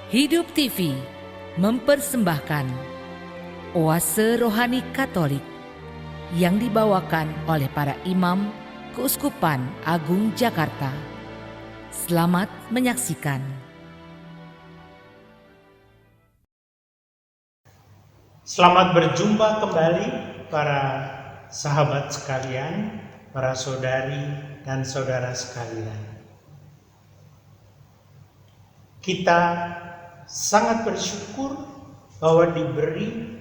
Hidup TV mempersembahkan Oase Rohani Katolik yang dibawakan oleh para imam Keuskupan Agung Jakarta. Selamat menyaksikan. Selamat berjumpa kembali para sahabat sekalian, para saudari dan saudara sekalian. Kita sangat bersyukur bahwa diberi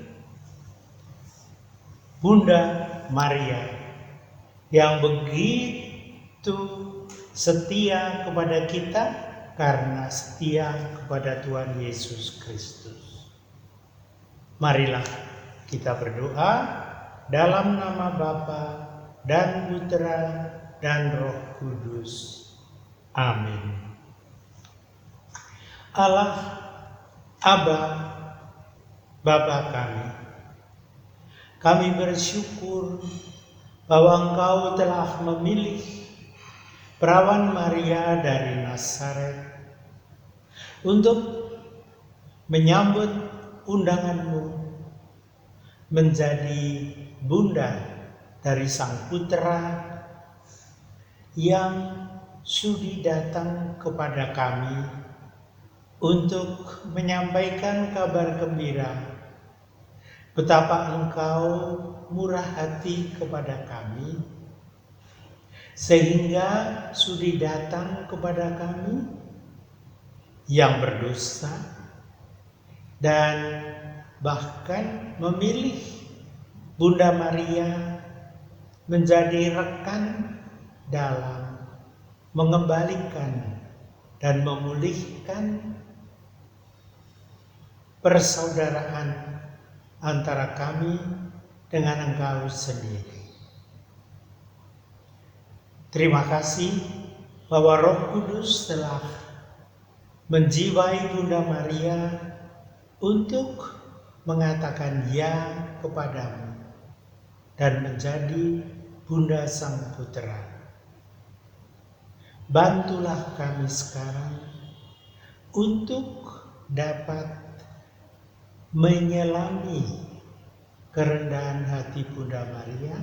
Bunda Maria yang begitu setia kepada kita karena setia kepada Tuhan Yesus Kristus. Marilah kita berdoa dalam nama Bapa dan Putra dan Roh Kudus. Amin. Allah, Aba, Bapa kami bersyukur bahwa Engkau telah memilih Perawan Maria dari Nazaret untuk menyambut undangan-Mu menjadi bunda dari Sang Putra yang sudi datang kepada kami untuk menyampaikan kabar gembira betapa Engkau murah hati kepada kami sehingga sudi datang kepada kami yang berdosa dan bahkan memilih Bunda Maria menjadi rekan dalam mengembalikan dan memulihkan persaudaraan antara kami dengan Engkau sendiri. Terima kasih bahwa Roh Kudus telah menjiwai Bunda Maria untuk mengatakan ya kepadamu dan menjadi Bunda Sang Putra. Bantulah kami sekarang untuk dapat menyelami kerendahan hati Bunda Maria,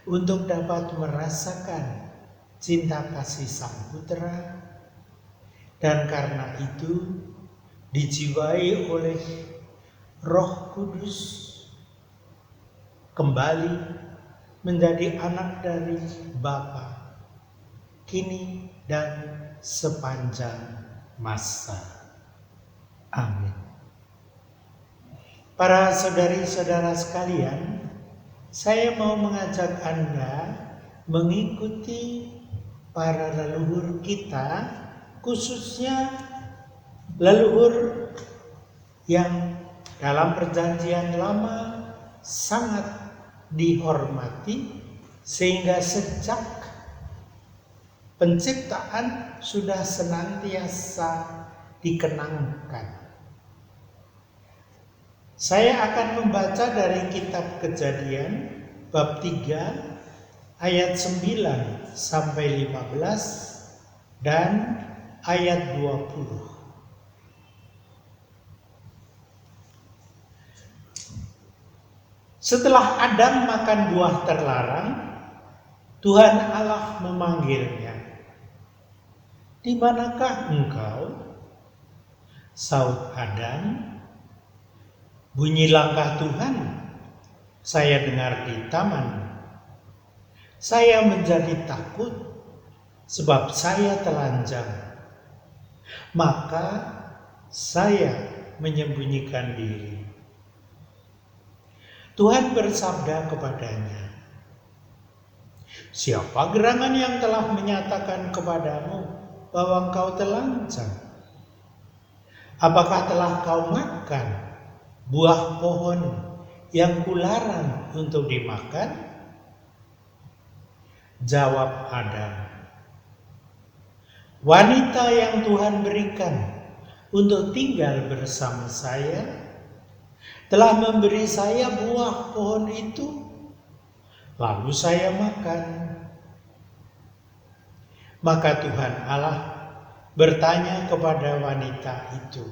untuk dapat merasakan cinta kasih Sang Putra, dan karena itu dijiwai oleh Roh Kudus kembali menjadi anak dari Bapa, kini dan sepanjang masa. Amin. Para saudari-saudara sekalian, saya mau mengajak Anda mengikuti para leluhur kita, khususnya leluhur yang dalam Perjanjian Lama sangat dihormati sehingga sejak penciptaan sudah senantiasa dikenangkan. Saya akan membaca dari kitab Kejadian bab 3 ayat 9 sampai 15 dan ayat 20. Setelah Adam makan buah terlarang, Tuhan Allah memanggilnya. "Di manakah engkau?" Saud Adam. "Bunyi langkah Tuhan saya dengar di taman. Saya menjadi takut sebab saya telanjang. Maka saya menyembunyikan diri." Tuhan bersabda kepadanya, "Siapa gerangan yang telah menyatakan kepadamu bahwa engkau telanjang? Apakah telah kau makan buah pohon yang kularang untuk dimakan?" Jawab Adam, "Wanita yang Tuhan berikan untuk tinggal bersama saya telah memberi saya buah pohon itu, lalu saya makan. Maka Tuhan Allah bertanya kepada wanita itu,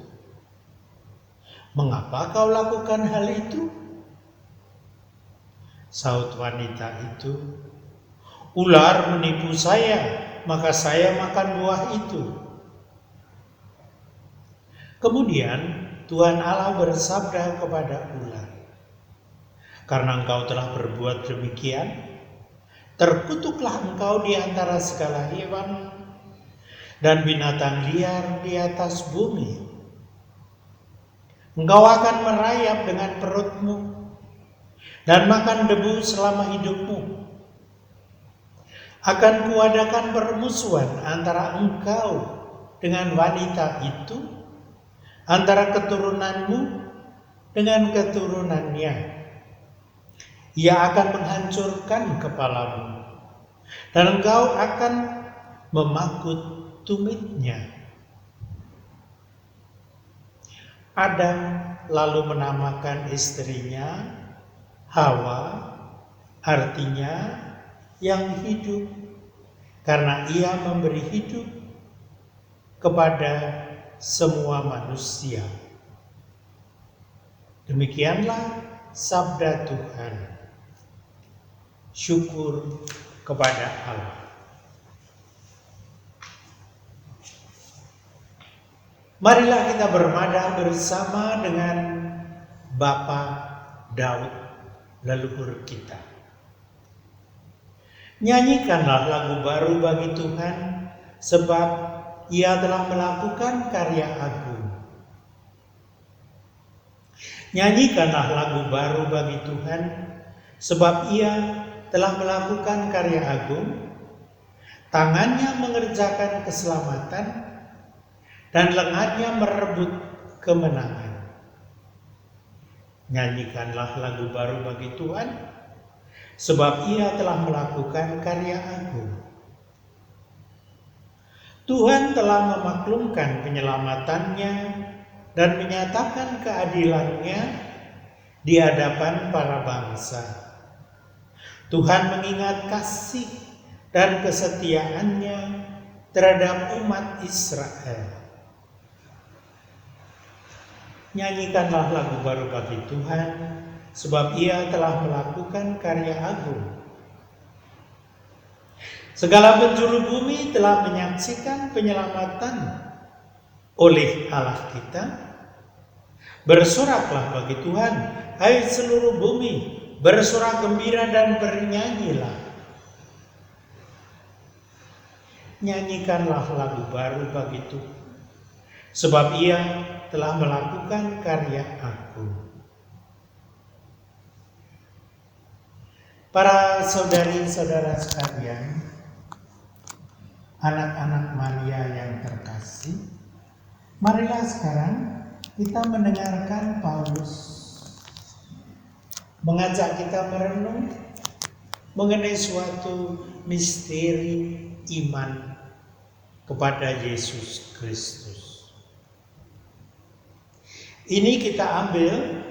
"Mengapa kau lakukan hal itu?" Sahut wanita itu, "Ular menipu saya, maka saya makan buah itu." Kemudian Tuhan Allah bersabda kepada ular, "Karena engkau telah berbuat demikian, terkutuklah engkau di antara segala hewan dan binatang liar di atas bumi. Engkau akan merayap dengan perutmu dan makan debu selama hidupmu. Akan kuadakan permusuhan antara engkau dengan wanita itu, antara keturunanmu dengan keturunannya. Ia akan menghancurkan kepalamu, dan engkau akan memakut tumitnya." Adam lalu menamakan istrinya Hawa, artinya yang hidup, karena ia memberi hidup kepada semua manusia. Demikianlah sabda Tuhan. Syukur kepada Allah. Marilah kita bermadah bersama dengan Bapa Daud, leluhur kita. Nyanyikanlah lagu baru bagi Tuhan, sebab Ia telah melakukan karya agung. Nyanyikanlah lagu baru bagi Tuhan, sebab Ia telah melakukan karya agung. Tangannya mengerjakan keselamatan, dan lengannya merebut kemenangan. Nyanyikanlah lagu baru bagi Tuhan, sebab Ia telah melakukan karya agung. Tuhan telah memaklumkan penyelamatannya dan menyatakan keadilannya di hadapan para bangsa. Tuhan mengingat kasih dan kesetiaannya terhadap umat Israel. Nyanyikanlah lagu baru bagi Tuhan, sebab Ia telah melakukan karya agung. Segala penjuru bumi telah menyaksikan penyelamatan oleh Allah kita. Bersoraklah bagi Tuhan, hai seluruh bumi, bersorak gembira dan bernyanyilah. Nyanyikanlah lagu baru bagi Tuhan, sebab Ia telah melakukan karya agung. Para saudari-saudara sekalian, anak-anak Maria yang terkasih, marilah sekarang kita mendengarkan Paulus mengajak kita merenung mengenai suatu misteri iman kepada Yesus Kristus. Ini kita ambil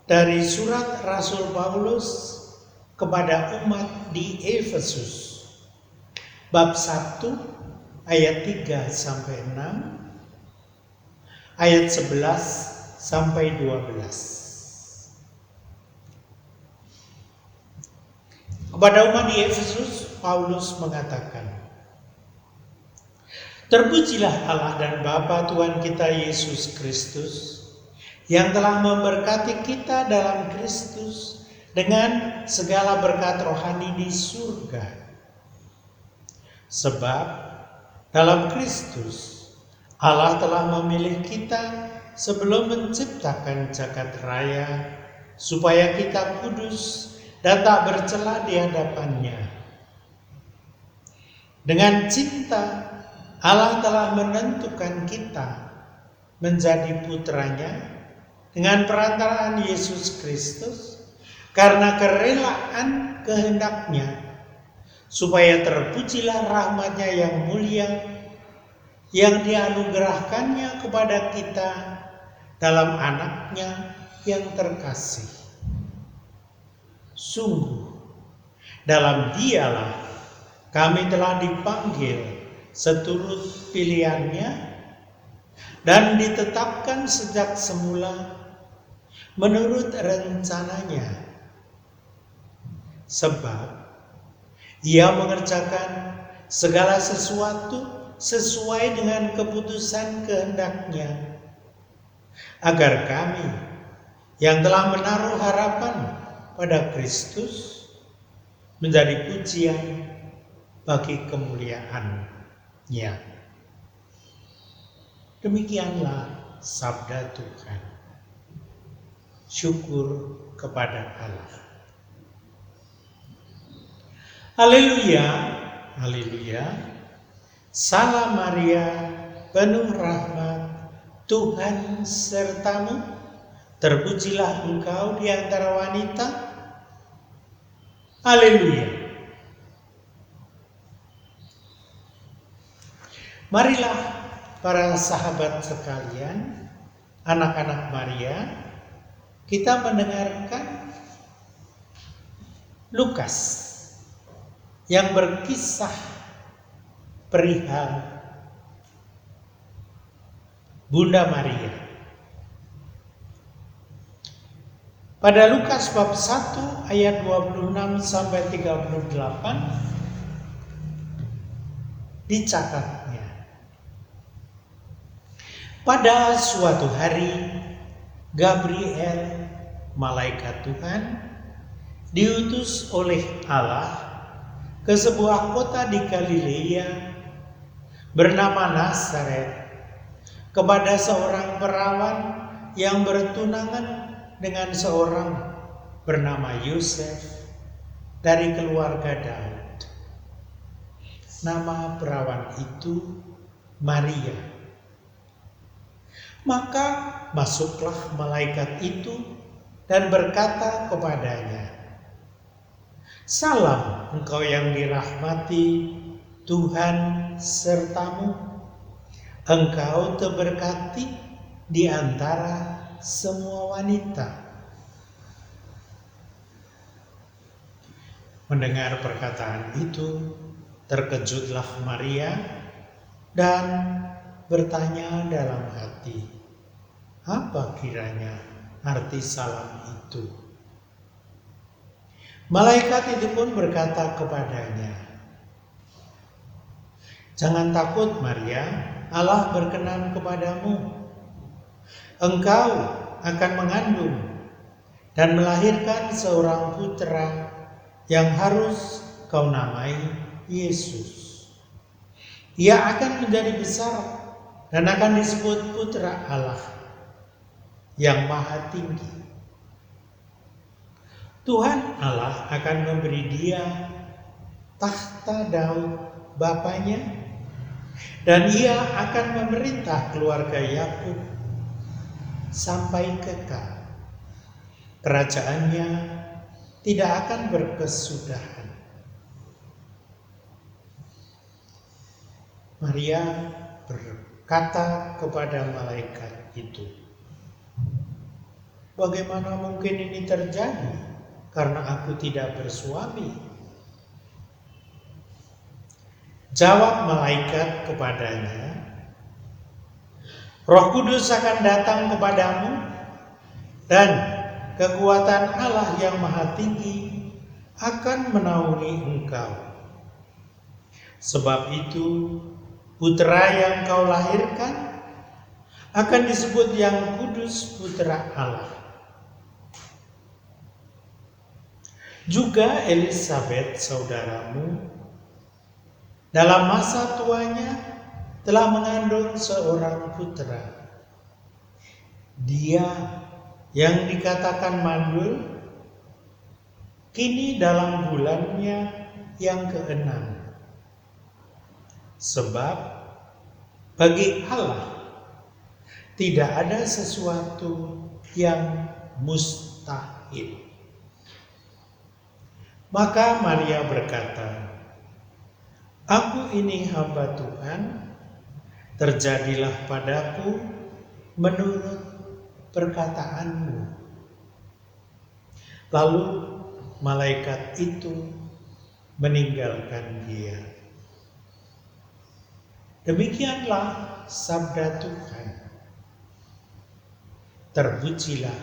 dari surat Rasul Paulus kepada umat di Efesus. Bab 1 ayat 3 sampai 6, ayat 11 sampai 12. Kepada umat di Efesus, Paulus mengatakan, "Terpujilah Allah dan Bapa Tuhan kita Yesus Kristus, yang telah memberkati kita dalam Kristus dengan segala berkat rohani di surga. Sebab dalam Kristus Allah telah memilih kita sebelum menciptakan jagat raya, supaya kita kudus dan tak bercela di hadapan-Nya. Dengan cinta Allah telah menentukan kita menjadi putranya dengan perantaraan Yesus Kristus, karena kerelaan kehendak-Nya, supaya terpujilah rahmat-Nya yang mulia yang dianugerahkannya kepada kita dalam anak-Nya yang terkasih. Sungguh, dalam Dialah kami telah dipanggil seturut pilihannya dan ditetapkan sejak semula menurut rencananya. Sebab ia mengerjakan segala sesuatu sesuai dengan keputusan kehendaknya, agar kami yang telah menaruh harapan pada Kristus menjadi pujian bagi kemuliaan-Nya. Demikianlah sabda Tuhan. Syukur kepada Allah. Haleluya, haleluya. Salam Maria, penuh rahmat, Tuhan sertamu. Terpujilah engkau di antara wanita. Haleluya. Marilah para sahabat sekalian, anak-anak Maria, kita mendengarkan Lukas yang berkisah perihal Bunda Maria. Pada Lukas bab 1 ayat 26 sampai 38 dicatatnya. Pada suatu hari Gabriel, malaikat Tuhan, diutus oleh Allah ke sebuah kota di Galilea bernama Nazaret kepada seorang perawan yang bertunangan dengan seorang bernama Yosef dari keluarga Daud. Nama perawan itu Maria. Maka masuklah malaikat itu dan berkata kepadanya, "Salam engkau yang dirahmati, Tuhan sertamu. Engkau terberkati di antara semua wanita." Mendengar perkataan itu, terkejutlah Maria dan bertanya dalam hati, apa kiranya arti salam itu? Malaikat itu pun berkata kepadanya, "Jangan takut Maria, Allah berkenan kepadamu. Engkau akan mengandung dan melahirkan seorang putra yang harus kau namai Yesus. Ia akan menjadi besar dan akan disebut Putra Allah yang Maha Tinggi. Tuhan Allah akan memberi dia tahta Daud bapaknya, dan ia akan memerintah keluarga Yakub sampai kekal. Kerajaannya tidak akan berkesudahan." Maria berkata kepada malaikat itu, "Bagaimana mungkin ini terjadi karena aku tidak bersuami?" Jawab malaikat kepadanya, "Roh Kudus akan datang kepadamu dan kekuatan Allah yang Maha Tinggi akan menaungi engkau. Sebab itu putra yang kau lahirkan akan disebut yang kudus, Putra Allah. Juga Elisabet saudaramu dalam masa tuanya telah mengandung seorang putra. Dia yang dikatakan mandul kini dalam bulannya yang ke-6. Sebab bagi Allah tidak ada sesuatu yang mustahil." Maka Maria berkata, "Aku ini hamba Tuhan, terjadilah padaku menurut perkataanmu." Lalu malaikat itu meninggalkan dia. Demikianlah sabda Tuhan. Terpujilah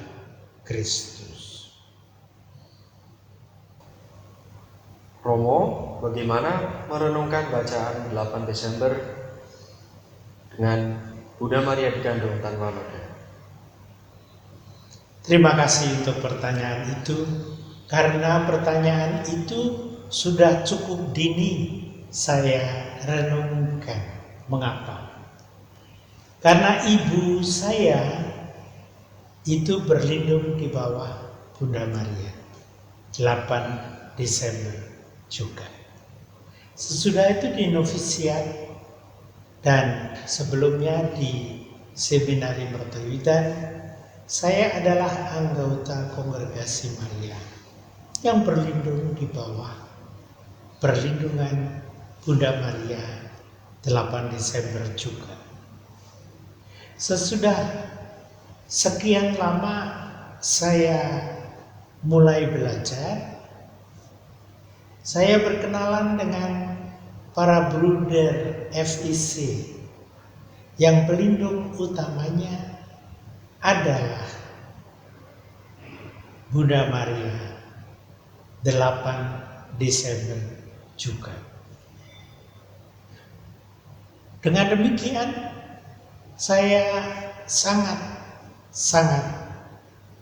Kristus. Romo, bagaimana merenungkan bacaan 8 Desember dengan Bunda Maria dikandung tanpa noda? Terima kasih untuk pertanyaan itu, karena pertanyaan itu sudah cukup dini saya renungkan. Mengapa? Karena ibu saya itu berlindung di bawah Bunda Maria 8 Desember juga. Sesudah itu di novisiat dan sebelumnya di Seminari Mertoyudan, saya adalah anggota Kongregasi Maria yang berlindung di bawah perlindungan Bunda Maria 8 Desember juga. Sesudah sekian lama saya mulai belajar, saya berkenalan dengan para bruder FIC yang pelindung utamanya adalah Bunda Maria 8 Desember juga. Dengan demikian saya sangat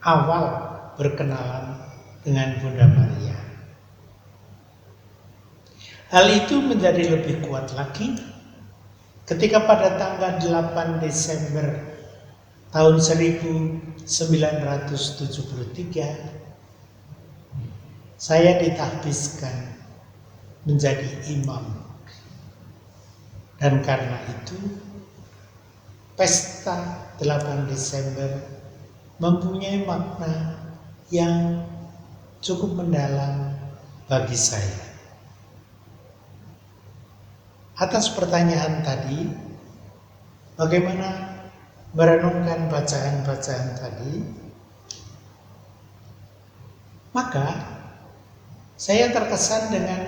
awal berkenalan dengan Bunda Maria. Hal itu menjadi lebih kuat lagi ketika pada tanggal 8 Desember tahun 1973 saya ditahbiskan menjadi imam. Dan karena itu pesta 8 Desember mempunyai makna yang cukup mendalam bagi saya. Atas pertanyaan tadi, bagaimana merenungkan bacaan-bacaan tadi? Maka saya terkesan dengan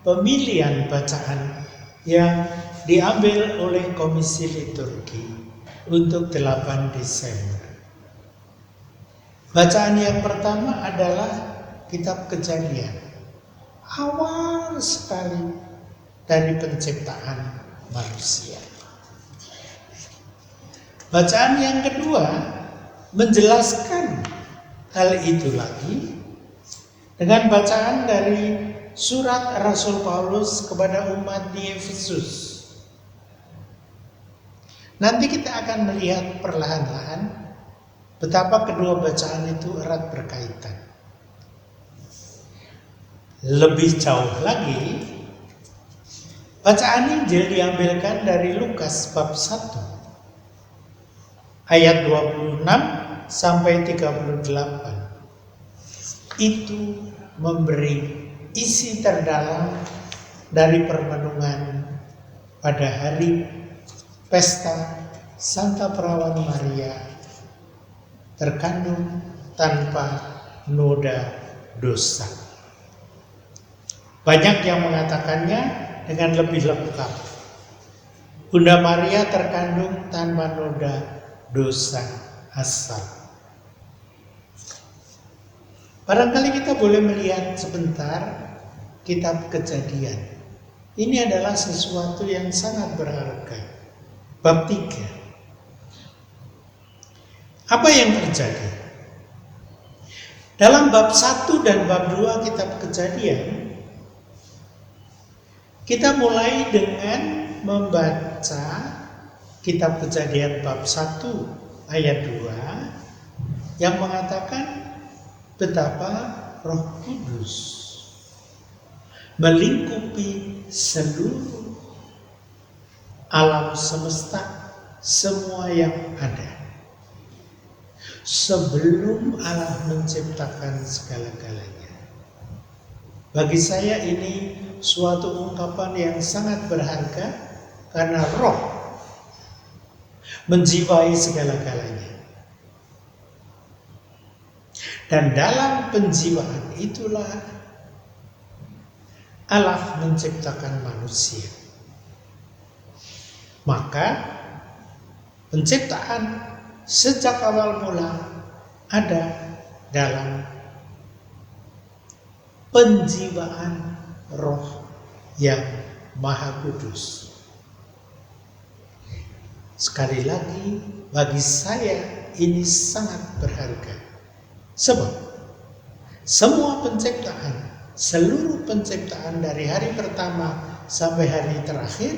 pemilihan bacaan yang diambil oleh Komisi Liturgi untuk 8 Desember. Bacaan yang pertama adalah Kitab Kejadian. Awal sekali dari penciptaan manusia. Bacaan yang kedua menjelaskan hal itu lagi dengan bacaan dari surat Rasul Paulus kepada umat di Efesus. Nanti kita akan melihat perlahan-lahan betapa kedua bacaan itu erat berkaitan. Lebih jauh lagi, bacaan Injil diambilkan dari Lukas bab 1 ayat 26 sampai 38. Itu memberi isi terdalam dari permenungan pada hari pesta Santa Perawan Maria terkandung tanpa noda dosa. Banyak yang mengatakannya dengan lebih lengkap. Bunda Maria terkandung tanpa noda dosa asal. Barangkali kita boleh melihat sebentar Kitab Kejadian. Ini adalah sesuatu yang sangat berharga. Bab 3. Apa yang terjadi? Dalam bab 1 dan bab 2 Kitab Kejadian, kita mulai dengan membaca Kitab Kejadian bab 1 ayat 2 yang mengatakan betapa Roh Kudus melingkupi seluruh alam semesta, semua yang ada. Sebelum Allah menciptakan segala-galanya. Bagi saya ini suatu ungkapan yang sangat berharga karena Roh menjiwai segala-galanya. Dan dalam penjiwaan itulah Allah menciptakan manusia. Maka penciptaan sejak awal mula ada dalam penjiwaan Roh yang Maha Kudus. Sekali lagi, bagi saya ini sangat berharga. Sebab semua penciptaan, seluruh penciptaan dari hari pertama sampai hari terakhir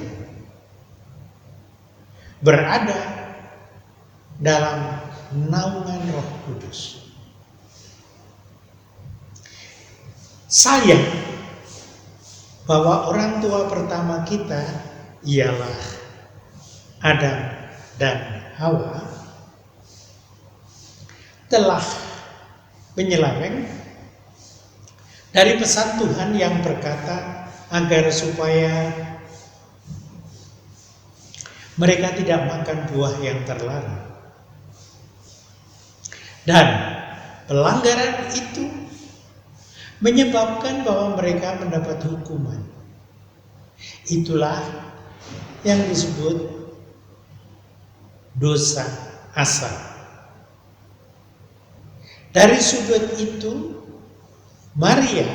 berada dalam naungan Roh Kudus. Sayang bahwa orang tua pertama kita ialah Adam dan Hawa telah menyeleweng dari pesan Tuhan yang berkata agar supaya mereka tidak makan buah yang terlarang. Dan pelanggaran itu menyebabkan bahwa mereka mendapat hukuman. Itulah yang disebut dosa asal. Dari sudut itu, Maria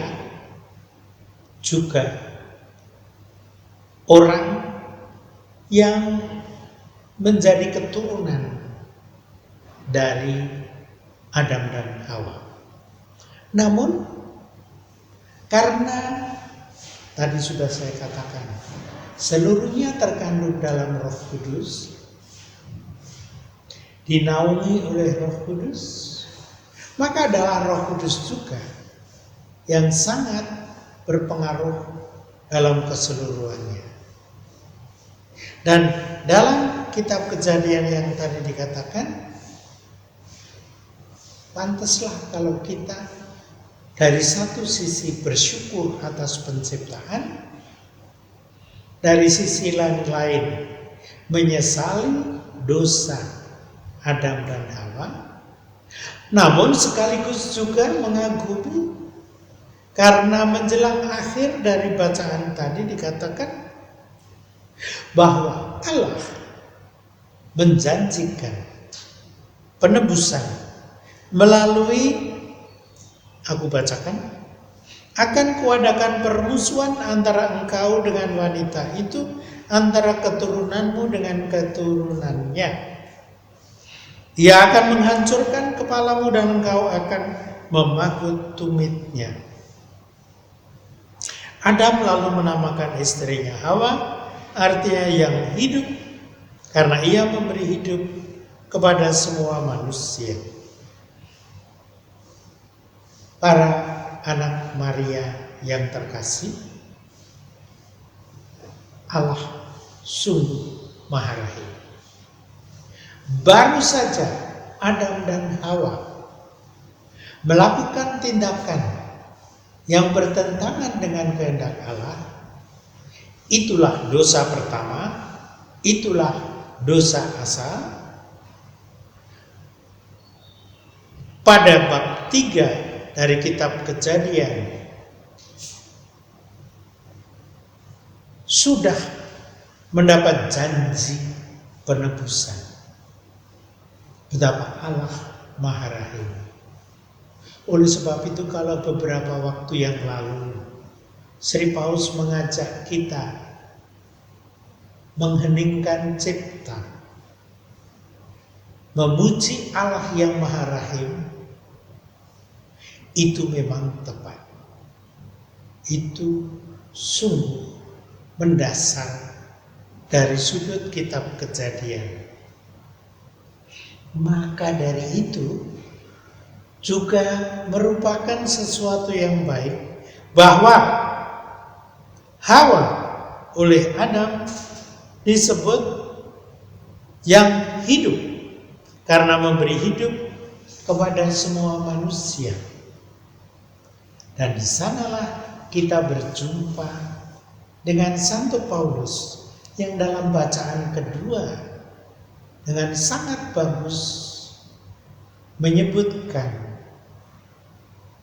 juga orang yang menjadi keturunan dari Adam dan Hawa. Namun karena tadi sudah saya katakan seluruhnya terkandung dalam Roh Kudus, dinaungi oleh Roh Kudus, maka adalah Roh Kudus juga yang sangat berpengaruh dalam keseluruhannya. Dan dalam kitab Kejadian yang tadi dikatakan, pantaslah kalau kita dari satu sisi bersyukur atas penciptaan, dari sisi lain menyesali dosa Adam dan Hawa, namun sekaligus juga mengagumi karena menjelang akhir dari bacaan tadi dikatakan bahwa Allah menjanjikan penebusan melalui, aku bacakan, akan kuadakan permusuhan antara engkau dengan wanita itu, antara keturunanmu dengan keturunannya. Ia akan menghancurkan kepalamu dan engkau akan memanggut tumitnya. Adam lalu menamakan istrinya Hawa, artinya yang hidup, karena ia memberi hidup kepada semua manusia. Para anak Maria yang terkasih, Allah sungguh Maha Rahim. Baru saja Adam dan Hawa melakukan tindakan yang bertentangan dengan kehendak Allah, itulah dosa pertama, itulah dosa asal. Pada bab 3 dari kitab Kejadian sudah mendapat janji penebusan. Betapa Allah Maha Rahim. Oleh sebab itu kalau beberapa waktu yang lalu Sri Paus mengajak kita mengheningkan cipta, memuji Allah yang Maha Rahim, itu memang tepat. Itu sungguh mendasar dari sudut kitab Kejadian. Maka dari itu juga merupakan sesuatu yang baik bahwa Hawa oleh Adam disebut yang hidup karena memberi hidup kepada semua manusia. Dan di sanalah kita berjumpa dengan Santo Paulus yang dalam bacaan kedua dengan sangat bagus menyebutkan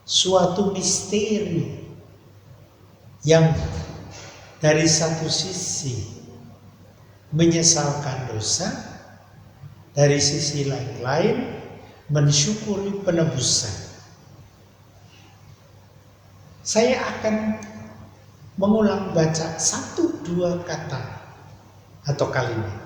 suatu misteri yang dari satu sisi menyesalkan dosa, dari sisi lain mensyukuri penebusan. Saya akan mengulang baca 1-2 kata atau kalimat.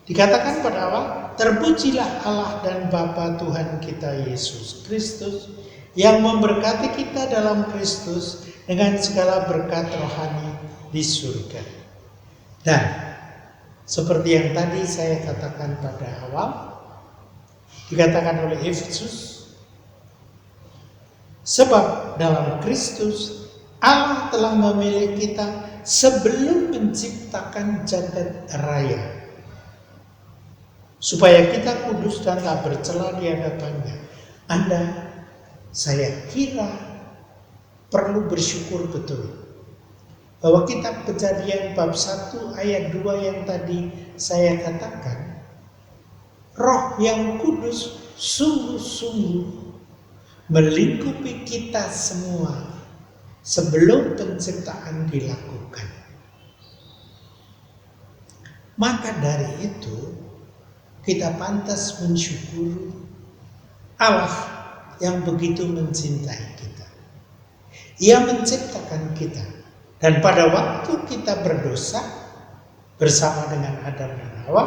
Dikatakan pada awal, terpujilah Allah dan Bapa Tuhan kita Yesus Kristus yang memberkati kita dalam Kristus dengan segala berkat rohani di surga. Dan seperti yang tadi saya katakan pada awal, dikatakan oleh Efesus, sebab dalam Kristus Allah telah memilih kita sebelum menciptakan jagat raya, supaya kita kudus dan tak bercela di hadapannya. Saya kira perlu bersyukur betul bahwa kitab Kejadian bab 1 ayat 2 yang tadi saya katakan, Roh yang kudus sungguh-sungguh melingkupi kita semua sebelum penciptaan dilakukan. Maka dari itu kita pantas mensyukuri Allah yang begitu mencintai kita. Ia menciptakan kita, dan pada waktu kita berdosa bersama dengan Adam dan Hawa,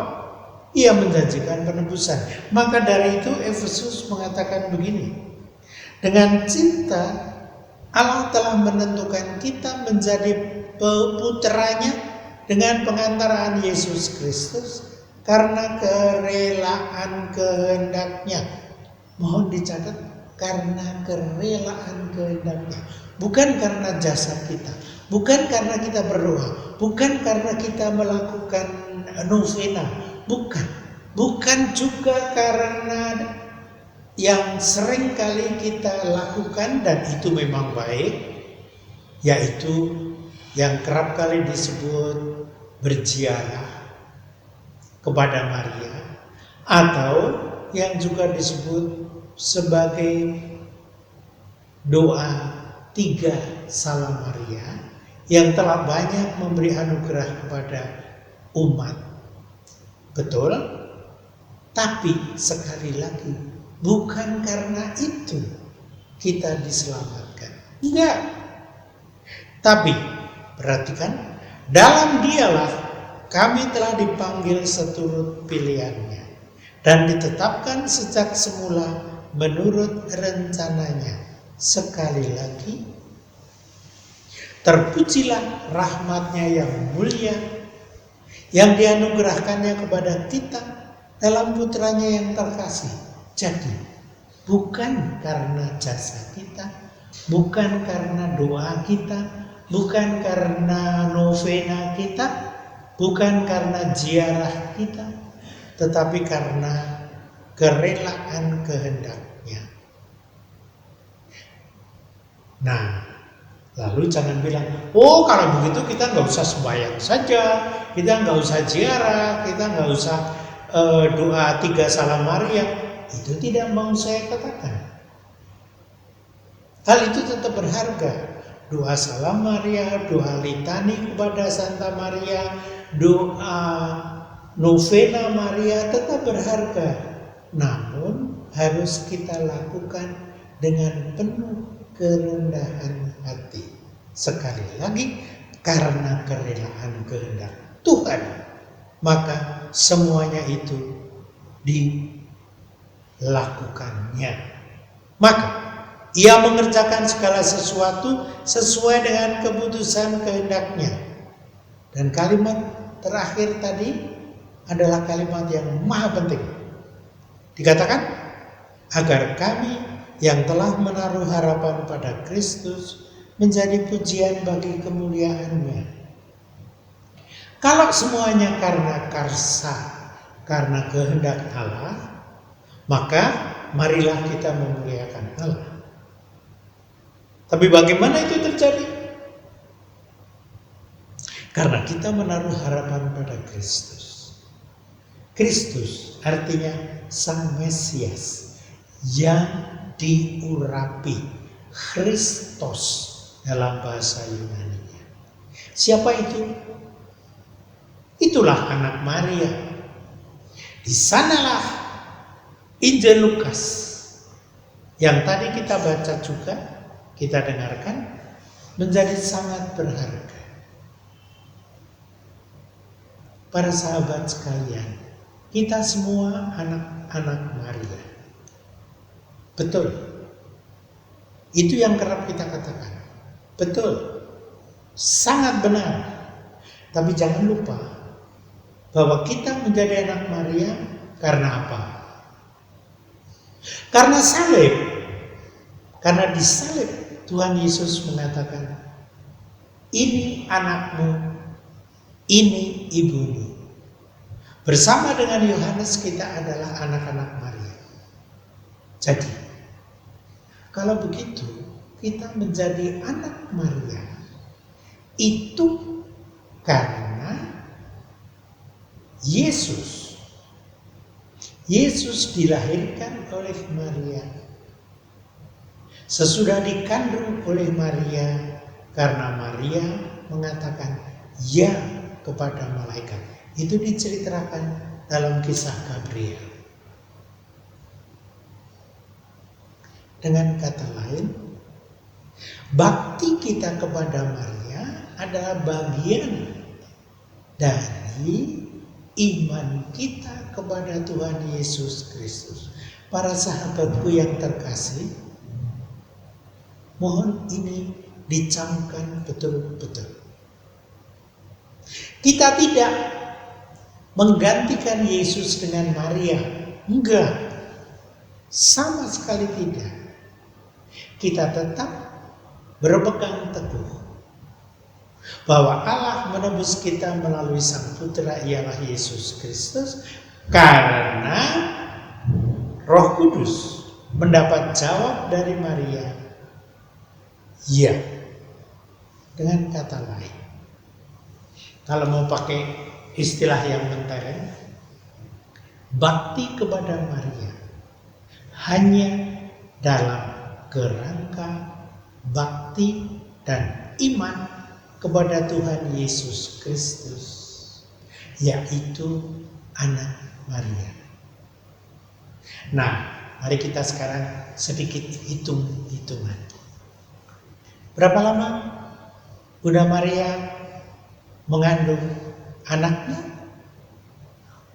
Ia menjanjikan penebusan. Maka dari itu Efesus mengatakan begini, dengan cinta Allah telah menentukan kita menjadi putranya dengan pengantaraan Yesus Kristus karena kerelaan kehendaknya. Mohon dicatat, karena kerelaan kehendaknya. Bukan karena jasa kita, bukan karena kita berdoa, bukan karena kita melakukan novena, bukan juga karena yang sering kali kita lakukan, dan itu memang baik, yaitu yang kerap kali disebut berziarah kepada Maria, atau yang juga disebut sebagai doa 3 Salam Maria yang telah banyak memberi anugerah kepada umat. Betul? Tapi sekali lagi, bukan karena itu kita diselamatkan. Enggak. Tapi perhatikan, dalam Dialah kami telah dipanggil seturut pilihannya dan ditetapkan sejak semula menurut rencananya. Sekali lagi, terpujilah rahmat-Nya yang mulia yang dianugerahkannya kepada kita dalam putranya yang terkasih. Jadi, bukan karena jasa kita, bukan karena doa kita, bukan karena novena kita, bukan karena ziarah kita, tetapi karena kerelaan kehendak-Nya. Nah, lalu jangan bilang, oh kalau begitu kita nggak usah sembahyang saja, kita nggak usah ziarah, kita nggak usah doa 3 Salam Maria. Itu tidak mau saya katakan. Hal itu tetap berharga. Doa Salam Maria, doa litani kepada Santa Maria, doa novena Maria tetap berharga. Namun harus kita lakukan dengan penuh kerendahan hati. Sekali lagi, karena kerelaan kehendak Tuhan, maka semuanya itu dilakukannya. Maka Ia mengerjakan segala sesuatu sesuai dengan keputusan kehendak-Nya. Dan kalimat terakhir tadi adalah kalimat yang maha penting. Dikatakan, agar kami yang telah menaruh harapan pada Kristus menjadi pujian bagi kemuliaan-Nya. Kalau semuanya karena karsa, karena kehendak Allah, maka marilah kita memuliakan Allah. Tapi bagaimana itu terjadi? Karena kita menaruh harapan pada Kristus. Kristus artinya Sang Mesias yang diurapi, Christos dalam bahasa Yunani-nya. Siapa itu? Itulah anak Maria. Di sanalah Injil Lukas yang tadi kita baca juga, kita dengarkan, menjadi sangat berharga. Para sahabat sekalian, kita semua anak-anak Maria. Betul. Itu yang kerap kita katakan. Betul. Sangat benar. Tapi jangan lupa bahwa kita menjadi anak Maria karena apa? Karena salib. Karena di salib Tuhan Yesus mengatakan, ini anakmu, ini ibumu. Bersama dengan Yohanes kita adalah anak-anak Maria. Jadi, kalau begitu kita menjadi anak Maria itu karena Yesus dilahirkan oleh Maria. Sesudah dikandung oleh Maria, karena Maria mengatakan ya kepada malaikat. Itu diceritakan dalam kisah Gabriel. Dengan kata lain, bakti kita kepada Maria adalah bagian dari iman kita kepada Tuhan Yesus Kristus. Para sahabatku yang terkasih, mohon ini dicamkan betul-betul. Kita tidak menggantikan Yesus dengan Maria. Enggak. Sama sekali tidak. Kita tetap berpegang teguh bahwa Allah menebus kita melalui Sang Putra ialah Yesus Kristus, karena Roh Kudus mendapat jawab dari Maria, ya. Dengan kata lain, kalau mau pakai istilah yang mentereng, bakti kepada Maria hanya dalam kerangka bakti dan iman kepada Tuhan Yesus Kristus, yaitu anak Maria. Nah, mari kita sekarang sedikit hitung-hitungan. Berapa lama Bunda Maria mengandung anaknya?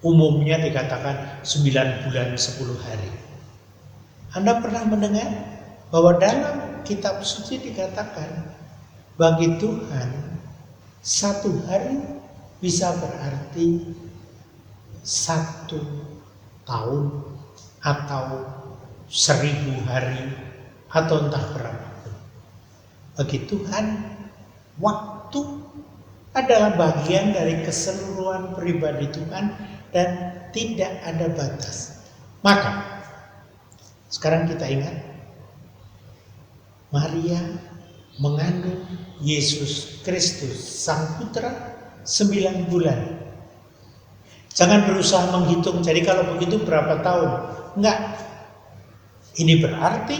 Umumnya dikatakan 9 bulan 10 hari. Anda pernah mendengar bahwa dalam kitab suci dikatakan bagi Tuhan 1 hari bisa berarti 1 tahun atau 1000 hari atau entah berapapun. Bagi Tuhan waktu adalah bagian dari keseluruhan pribadi Tuhan dan tidak ada batas. Maka sekarang kita ingat, Maria mengandung Yesus Kristus, Sang Putra 9 bulan. Jangan berusaha menghitung, jadi kalau begitu berapa tahun? Enggak. Ini berarti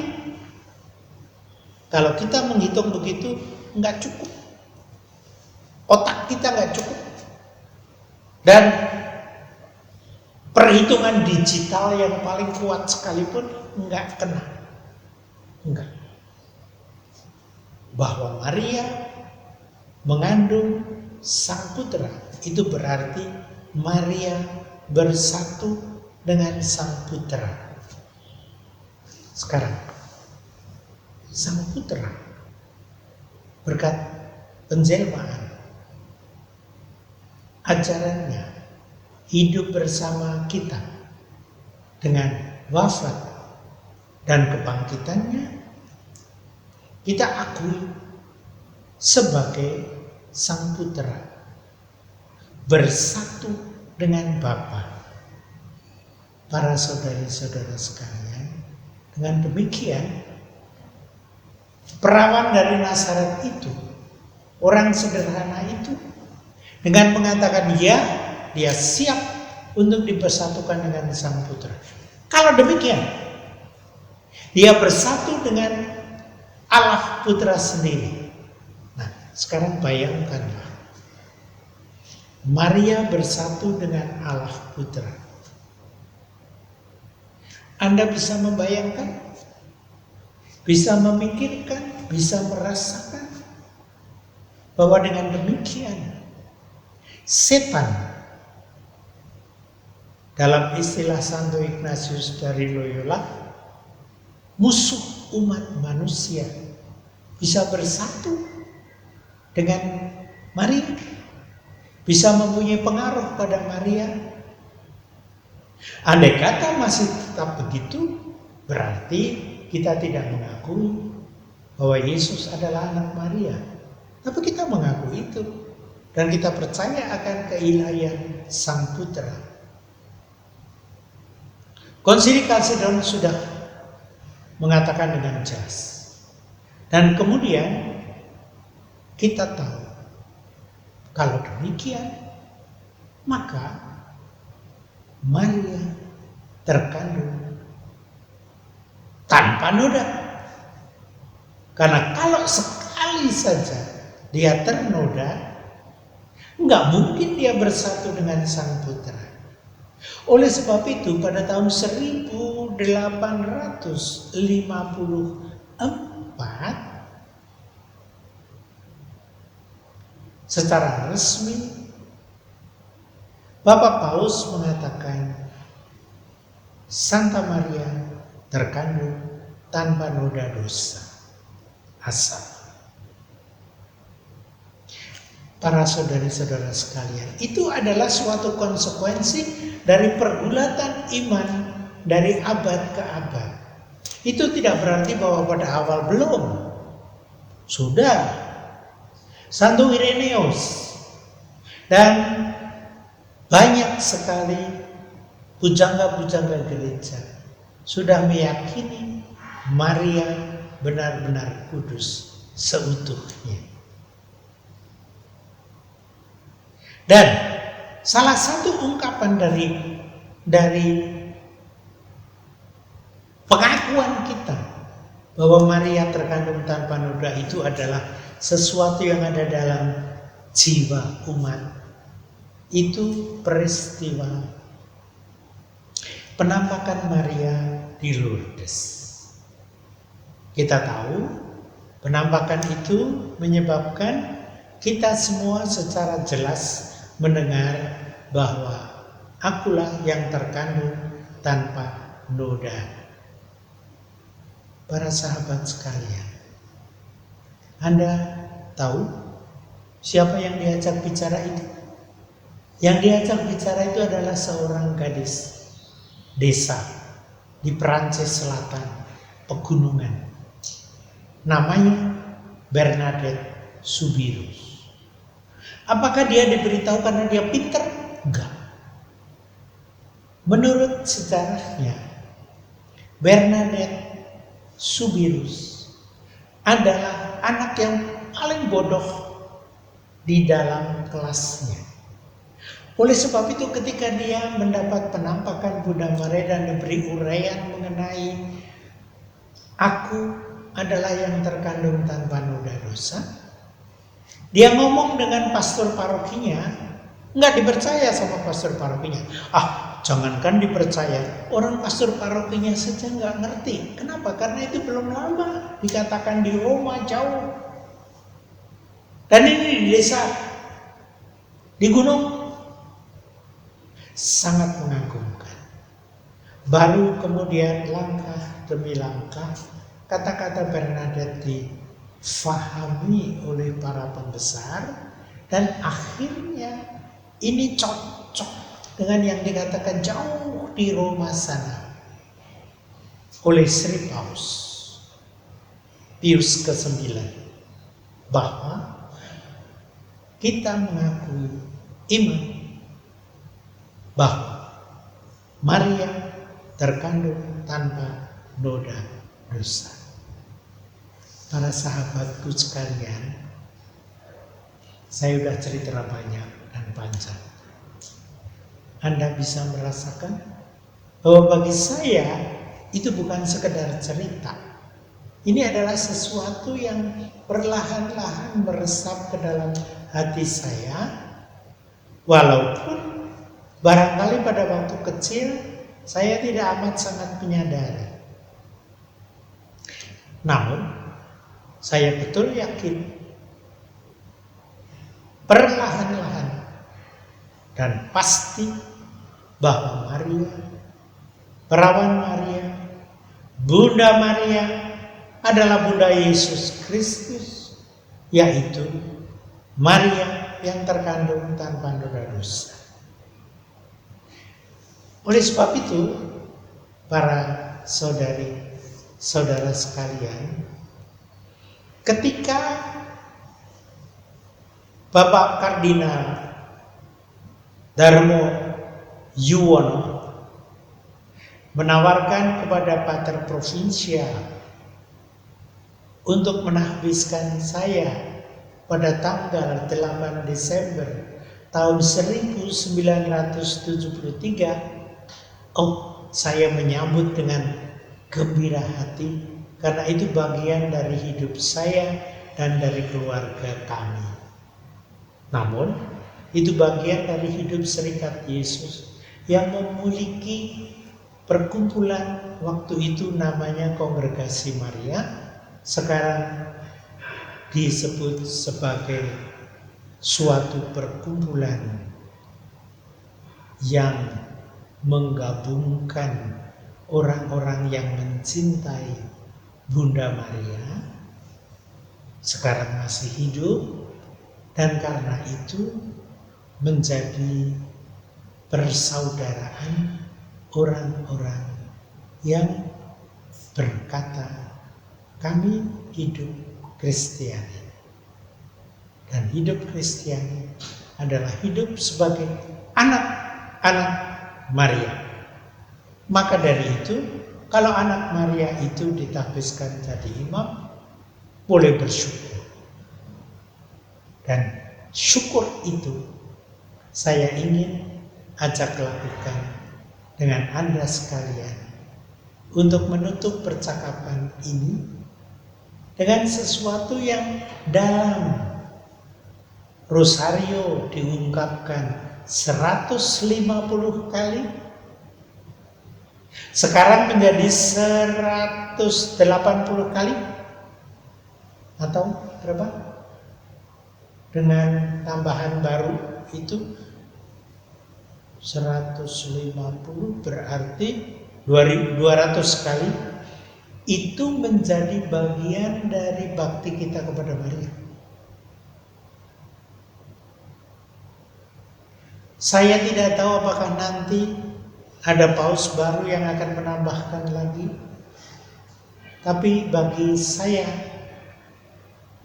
kalau kita menghitung begitu enggak cukup. Otak kita enggak cukup. Dan perhitungan digital yang paling kuat sekalipun enggak kena. Enggak. Bahwa Maria mengandung Sang Putra, itu berarti Maria bersatu dengan Sang Putra. Sekarang, Sang Putra berkat penjelmaan, ajarannya hidup bersama kita dengan wafat dan kebangkitannya, kita akui sebagai Sang Putra bersatu dengan Bapa. Para saudari-saudara sekalian, dengan demikian perawan dari Nazaret itu, orang sederhana itu, dengan mengatakan ya, dia siap untuk dipersatukan dengan Sang Putra. Kalau demikian, dia bersatu dengan Allah Putra sendiri. Nah, sekarang bayangkanlah Maria bersatu dengan Allah Putra. Anda bisa membayangkan, bisa memikirkan, bisa merasakan bahwa dengan demikian setan, dalam istilah Santo Ignatius dari Loyola, musuh umat manusia, bisa bersatu dengan Maria, bisa mempunyai pengaruh pada Maria. Andai kata masih tetap begitu, berarti kita tidak mengakui bahwa Yesus adalah anak Maria. Tapi kita mengaku itu, dan kita percaya akan keilahian Sang Putra. Konsili Kalsedon sudah mengatakan dengan jelas. Dan kemudian kita tahu, kalau demikian, maka Maria terkandung tanpa noda. Karena kalau sekali saja dia ternoda, nggak mungkin dia bersatu dengan Sang Putra. Oleh sebab itu pada tahun 1854 secara resmi Bapak Paus mengatakan Santa Maria terkandung tanpa noda dosa asal. Para saudara-saudara sekalian, itu adalah suatu konsekuensi dari pergulatan iman dari abad ke abad. Itu tidak berarti bahwa pada awal belum. Sudah. Santo Ireneus dan banyak sekali pujangga-pujangga gereja sudah meyakini Maria benar-benar kudus seutuhnya. Dan salah satu ungkapan dari pengakuan kita bahwa Maria terkandung tanpa noda itu adalah sesuatu yang ada dalam jiwa umat. Itu peristiwa penampakan Maria di Lourdes. Kita tahu penampakan itu menyebabkan kita semua secara jelas mendengar bahwa akulah yang terkandung tanpa noda. Para sahabat sekalian, Anda tahu siapa yang diajak bicara itu? Yang diajak bicara itu adalah seorang gadis desa di Perancis Selatan, pegunungan. Namanya Bernadette Soubirous. Apakah dia diberitahu karena dia pintar? Enggak. Menurut sejarahnya, Bernadette Soubirous adalah anak yang paling bodoh di dalam kelasnya. Oleh sebab itu ketika dia mendapat penampakan Bunda Maria dan diberi uraian mengenai aku adalah yang terkandung tanpa noda dosa, dia ngomong dengan pastor parokinya, nggak dipercaya sama pastor parokinya. Jangankan dipercaya, orang pastor parokinya saja nggak ngerti. Kenapa? Karena itu belum lama dikatakan di Roma jauh. Dan ini di desa, di gunung, sangat mengagumkan. Baru kemudian langkah demi langkah kata-kata Bernadette difahami oleh para pembesar dan akhirnya ini cocok dengan yang dikatakan jauh di Roma sana oleh Sri Paus Pius ke-9 bahwa kita mengakui iman bahwa Maria terkandung tanpa noda dosa. Para sahabatku sekalian, saya sudah cerita banyak dan panjang. Anda bisa merasakan bahwa bagi saya itu bukan sekedar cerita. Ini adalah sesuatu yang perlahan-lahan meresap ke dalam hati saya Walaupun barangkali pada waktu kecil saya tidak amat sangat menyadari. Namun saya betul yakin perlahan-lahan dan pasti bahwa Maria, Perawan Maria, Bunda Maria adalah Bunda Yesus Kristus, yaitu Maria yang terkandung tanpa noda dosa. Oleh sebab itu, para saudara sekalian, ketika Bapak Kardinal Darmo Yuwono menawarkan kepada Pater Provinsial untuk menahbiskan saya pada tanggal 8 Desember tahun 1973, saya menyambut dengan gembira hati karena itu bagian dari hidup saya dan dari keluarga kami. Namun, itu bagian dari hidup Serikat Yesus yang memiliki perkumpulan waktu itu namanya Kongregasi Maria, sekarang disebut sebagai suatu perkumpulan yang menggabungkan orang-orang yang mencintai Bunda Maria, sekarang masih hidup, dan karena itu menjadi persaudaraan orang-orang yang berkata, kami hidup Kristiani. Dan hidup Kristiani adalah hidup sebagai anak-anak Maria. Maka dari itu, kalau anak Maria itu ditahbiskan jadi imam, boleh bersyukur. Dan syukur itu saya ingin ajak lakukan dengan Anda sekalian untuk menutup percakapan ini dengan sesuatu yang dalam. Rosario diungkapkan 150 kali, sekarang menjadi 180 kali, atau berapa? Dengan tambahan baru itu 150 berarti 200 kali. Itu menjadi bagian dari bakti kita kepada Maria. Saya tidak tahu apakah nanti ada paus baru yang akan menambahkan lagi. Tapi bagi saya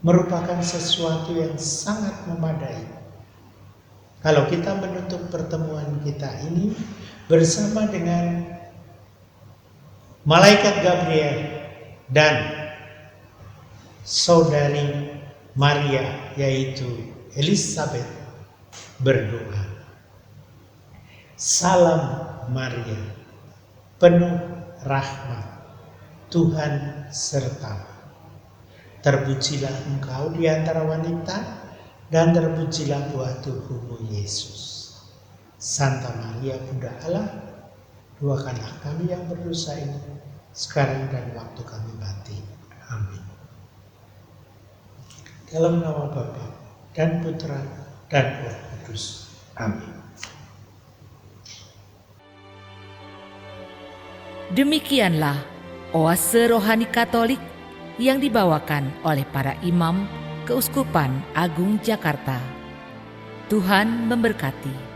merupakan sesuatu yang sangat memadai. Kalau kita menutup pertemuan kita ini bersama dengan Malaikat Gabriel dan Saudari Maria, yaitu Elizabeth, berdoa. Salam Maria, penuh rahmat, Tuhan sertamu. Terpujilah engkau di antara wanita, dan terpujilah buah tubuhmu Yesus. Santa Maria Bunda Allah, doakanlah kami yang berdosa ini, sekarang dan waktu kami mati. Amin. Dalam nama Bapa dan Putra dan Roh Kudus. Amin. Demikianlah oase rohani Katolik yang dibawakan oleh para imam Keuskupan Agung Jakarta. Tuhan memberkati.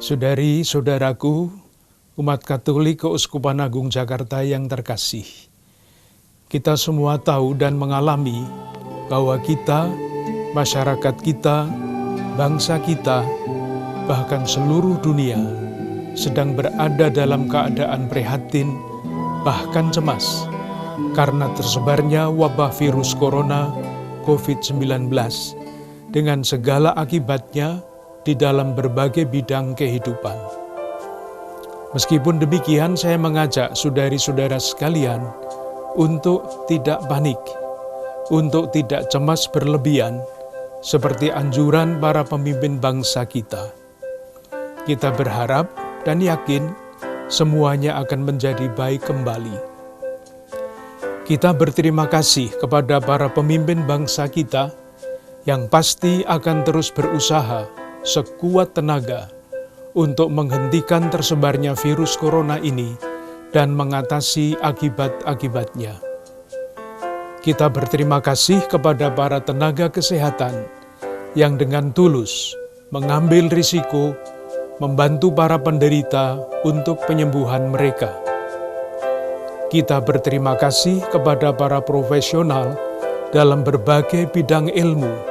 Saudari-saudaraku, umat Katolik Keuskupan Agung Jakarta yang terkasih, kita semua tahu dan mengalami bahwa kita, masyarakat kita, bangsa kita, bahkan seluruh dunia sedang berada dalam keadaan prihatin, bahkan cemas, karena tersebarnya wabah virus corona COVID-19 dengan segala akibatnya di dalam berbagai bidang kehidupan. Meskipun demikian, saya mengajak saudari-saudara sekalian untuk tidak panik, untuk tidak cemas berlebihan, seperti anjuran para pemimpin bangsa kita. Kita berharap dan yakin semuanya akan menjadi baik kembali. Kita berterima kasih kepada para pemimpin bangsa kita yang pasti akan terus berusaha sekuat tenaga untuk menghentikan tersebarnya virus corona ini dan mengatasi akibat-akibatnya. Kita berterima kasih kepada para tenaga kesehatan yang dengan tulus mengambil risiko membantu para penderita untuk penyembuhan mereka. Kita berterima kasih kepada para profesional dalam berbagai bidang ilmu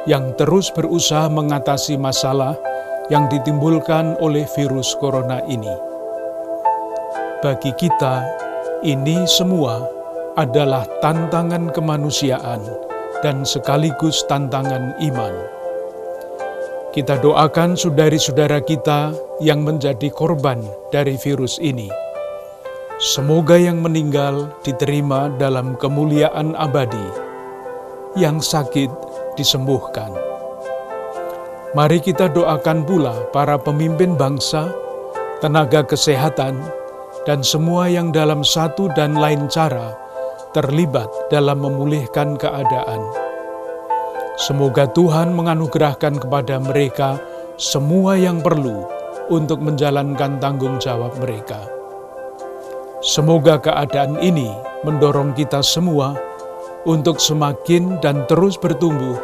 yang terus berusaha mengatasi masalah yang ditimbulkan oleh virus corona ini. Bagi kita, ini semua adalah tantangan kemanusiaan dan sekaligus tantangan iman. Kita doakan saudari-saudara kita yang menjadi korban dari virus ini. Semoga yang meninggal diterima dalam kemuliaan abadi, yang sakit disembuhkan. Mari kita doakan pula para pemimpin bangsa, tenaga kesehatan, dan semua yang dalam satu dan lain cara terlibat dalam memulihkan keadaan. Semoga Tuhan menganugerahkan kepada mereka semua yang perlu untuk menjalankan tanggung jawab mereka. Semoga keadaan ini mendorong kita semua untuk semakin dan terus bertumbuh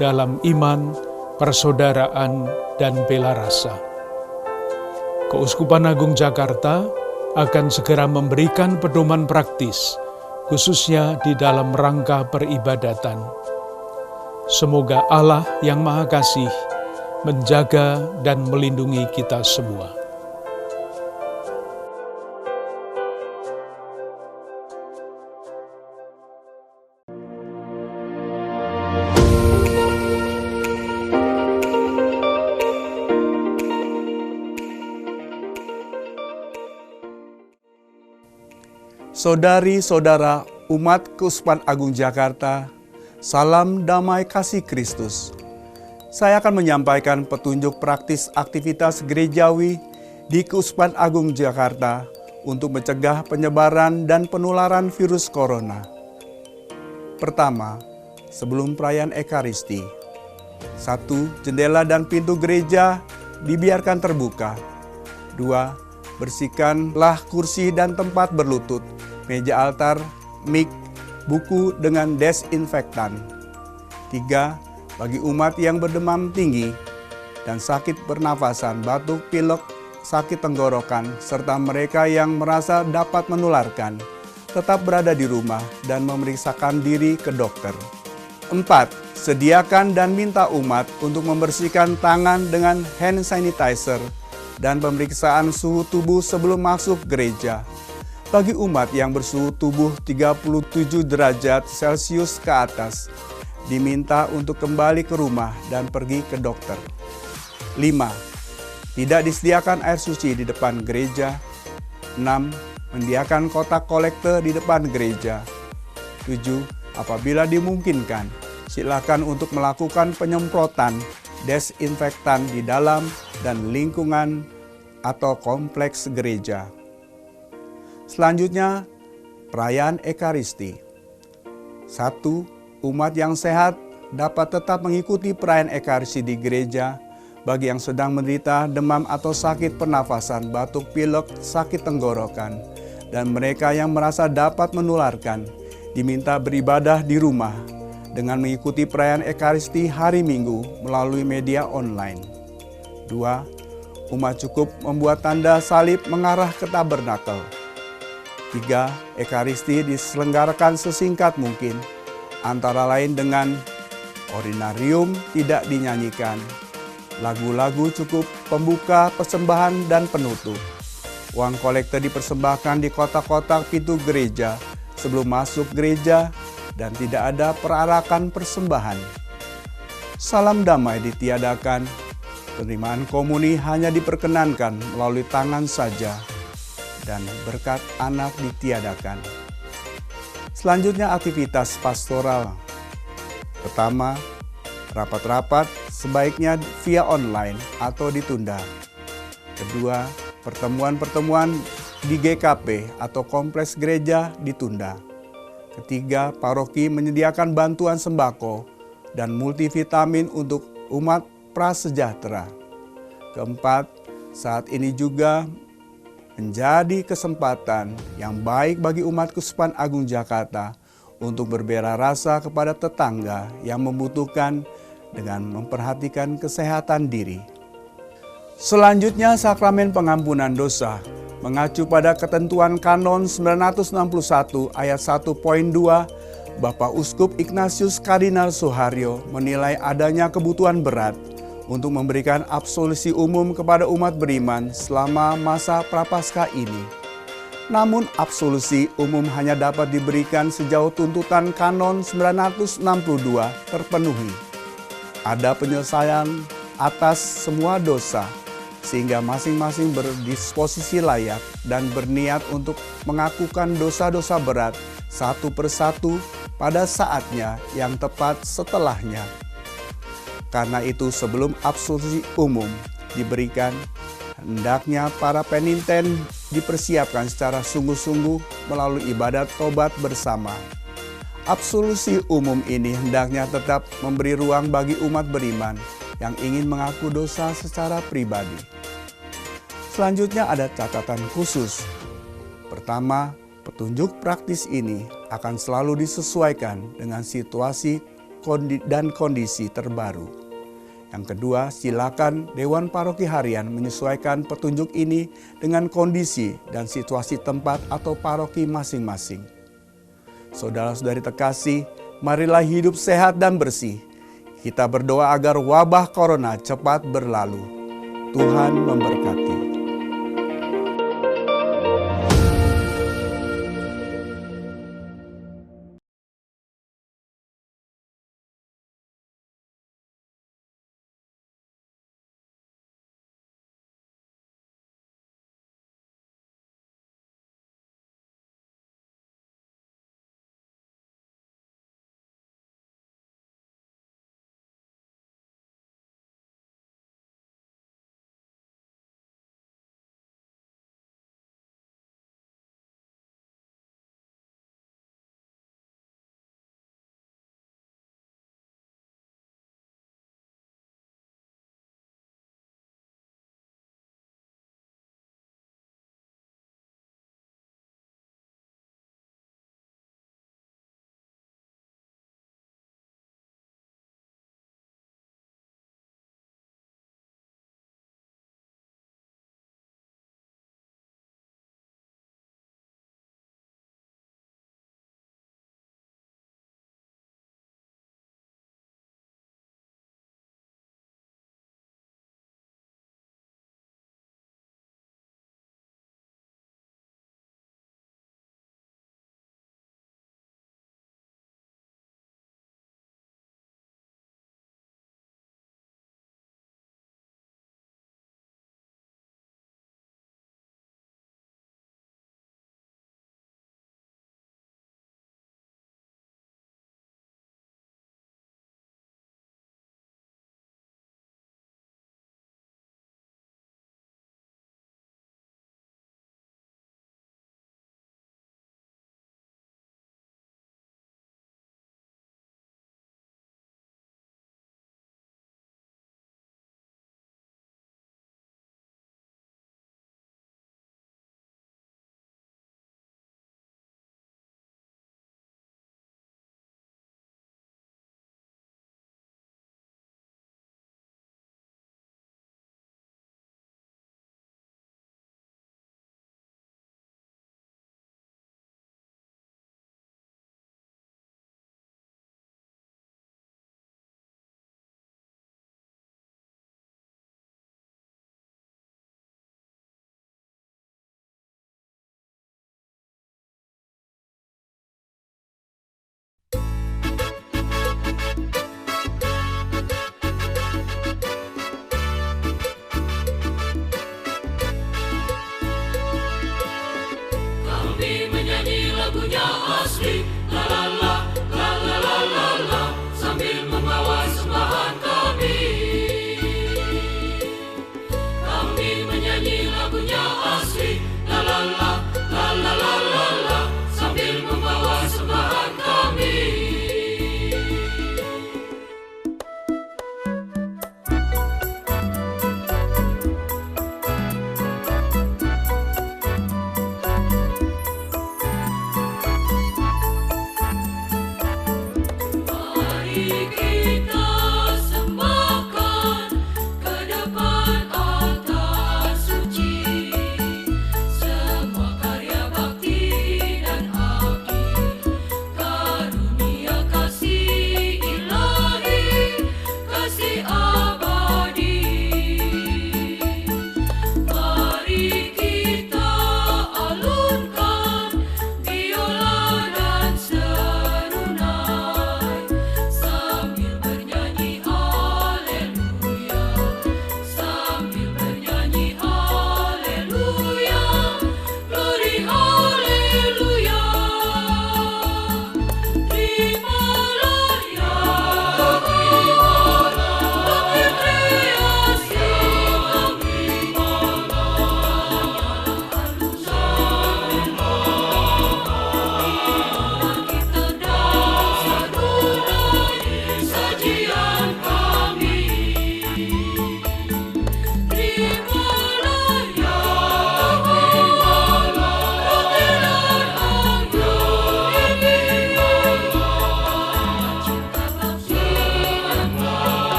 dalam iman, persaudaraan, dan bela rasa. Keuskupan Agung Jakarta akan segera memberikan pedoman praktis, khususnya di dalam rangka peribadatan. Semoga Allah yang Maha Kasih menjaga dan melindungi kita semua. Saudari-saudara umat Keuskupan Agung Jakarta, salam damai kasih Kristus. Saya akan menyampaikan petunjuk praktis aktivitas gerejawi di Keuskupan Agung Jakarta untuk mencegah penyebaran dan penularan virus corona. Pertama, sebelum perayaan Ekaristi. 1. Jendela dan pintu gereja dibiarkan terbuka. 2. Bersihkanlah kursi dan tempat berlutut, meja altar, mik, buku dengan desinfektan. 3. Bagi umat yang berdemam tinggi dan sakit pernafasan, batuk, pilek, sakit tenggorokan, serta mereka yang merasa dapat menularkan, tetap berada di rumah dan memeriksakan diri ke dokter. 4. Sediakan dan minta umat untuk membersihkan tangan dengan hand sanitizer dan pemeriksaan suhu tubuh sebelum masuk gereja. Bagi umat yang bersuhu tubuh 37 derajat Celcius ke atas, diminta untuk kembali ke rumah dan pergi ke dokter. 5. Tidak disediakan air suci di depan gereja. 6. Menyediakan kotak kolekte di depan gereja. 7. Apabila dimungkinkan, silakan untuk melakukan penyemprotan desinfektan di dalam dan lingkungan atau kompleks gereja. Selanjutnya, perayaan Ekaristi. 1. Umat yang sehat dapat tetap mengikuti perayaan Ekaristi di gereja. Bagi yang sedang menderita demam atau sakit pernafasan, batuk pilek, sakit tenggorokan, dan mereka yang merasa dapat menularkan, diminta beribadah di rumah dengan mengikuti perayaan Ekaristi hari Minggu melalui media online. 2. Umat cukup membuat tanda salib mengarah ke tabernakel. 3. Ekaristi diselenggarakan sesingkat mungkin, antara lain dengan Ordinarium tidak dinyanyikan, lagu-lagu cukup pembuka, persembahan, dan penutup. Uang kolekte dipersembahkan di kotak-kotak pintu gereja sebelum masuk gereja dan tidak ada perarakan persembahan. Salam damai ditiadakan, Penerimaan komuni hanya diperkenankan melalui tangan saja dan berkat anak ditiadakan. Selanjutnya aktivitas pastoral. Pertama, rapat-rapat sebaiknya via online atau ditunda. Kedua, pertemuan-pertemuan di GKP atau kompleks gereja ditunda. Ketiga, paroki menyediakan bantuan sembako dan multivitamin untuk umat prasejahtera. Keempat, saat ini juga menjadi kesempatan yang baik bagi umat Keuskupan Agung Jakarta untuk berbela rasa kepada tetangga yang membutuhkan dengan memperhatikan kesehatan diri. Selanjutnya, sakramen pengampunan dosa. Mengacu pada ketentuan Kanon 961 ayat 1.2, Bapak Uskup Ignatius Kardinal Suharyo menilai adanya kebutuhan berat untuk memberikan absolusi umum kepada umat beriman selama masa Prapaskah ini. Namun absolusi umum hanya dapat diberikan sejauh tuntutan Kanon 962 terpenuhi. Ada penyelesaian atas semua dosa, sehingga masing-masing berdisposisi layak dan berniat untuk mengakukan dosa-dosa berat satu persatu pada saatnya yang tepat setelahnya. Karena itu sebelum absolusi umum diberikan, hendaknya para peniten dipersiapkan secara sungguh-sungguh melalui ibadat tobat bersama. Absolusi umum ini hendaknya tetap memberi ruang bagi umat beriman yang ingin mengaku dosa secara pribadi. Selanjutnya ada catatan khusus. Pertama, petunjuk praktis ini akan selalu disesuaikan dengan situasi dan kondisi terbaru. Yang kedua, silakan Dewan Paroki Harian menyesuaikan petunjuk ini dengan kondisi dan situasi tempat atau paroki masing-masing. Saudara-saudari terkasih, marilah hidup sehat dan bersih. Kita berdoa agar wabah corona cepat berlalu. Tuhan memberkati.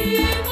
Terima